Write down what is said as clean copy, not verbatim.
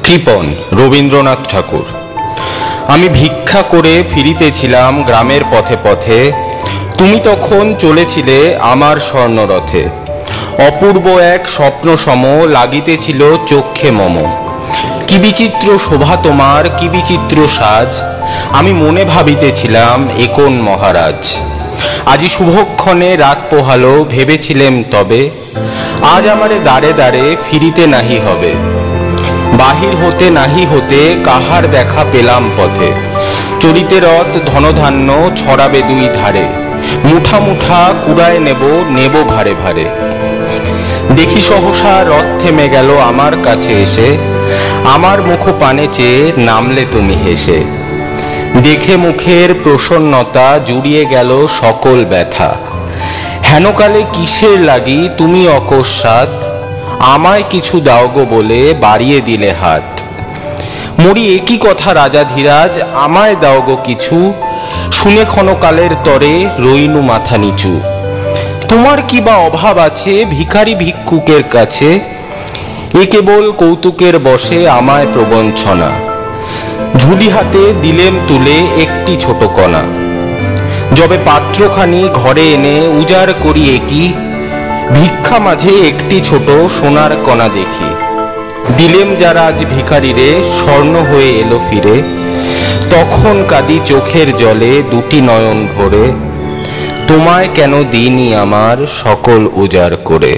কৃপণ রবীন্দ্রনাথ ঠাকুর। আমি ভিক্ষা করে ফিরিতেছিলাম গ্রামের পথে পথে, তুমি তখন চলেছিলে আমার স্বর্ণরথে। অপূর্ব এক স্বপ্ন সম লাগিতেছিল চক্ষে মম। কি বিচিত্র শোভা তোমার, কি বিচিত্র সাজ, আমি মনে ভাবিতেছিলাম এ কোন মহারাজ। আজি শুভক্ষণে রাত পোহালো, ভেবেছিলেম তবে আজ আমারে দ্বারে দ্বারে ফিরিতে নাহি হবে। বাহির হতে নাহি হতে কাহার দেখা পেলাম পথে, চরিতে রথ ধনধান্য ছড়াবে দুই ধারে, মুঠা মুঠা কুড়ায় নেব নেব ভারে ভারে। দেখি সহসা রথ থেমে গেল আমার কাছে এসে, আমার মুখ পানে চেয়ে নামলে তুমি হেসে। দেখে মুখের প্রসন্নতা জুড়িয়ে গেল সকল ব্যথা, হেনকালে কিসের লাগি তুমি অকস্মাৎ আমায় কিছু দাও গো বলে বাড়িয়ে দিলে হাত। মরি একই কথা রাজাধিরাজ, আমায় দাও গো কিছু, শুনে ক্ষণকালের তরে রইনু মাথা নিচু। তোমার কি বা অভাব আছে ভিখারি ভিক্ষুকের কাছে, এ কেবল কৌতুকের বশে আমায় প্রবঞ্চনা। ঝুলি হাতে দিলেম তুলে একটি ছোট কণা, যবে পাত্রখানি ঘরে এনে উজাড় করি একই, ভিক্ষা মাঝে একটি ছোট সোনার কণা দেখি। দিলেম যারা আজ ভিখারিরে স্বর্ণ হয়ে এলো ফিরে, তখন কাঁদি চোখের জলে দুটি নয়ন ভরে, তোমায় কেন দিইনি আমার সকল উজাড় করে।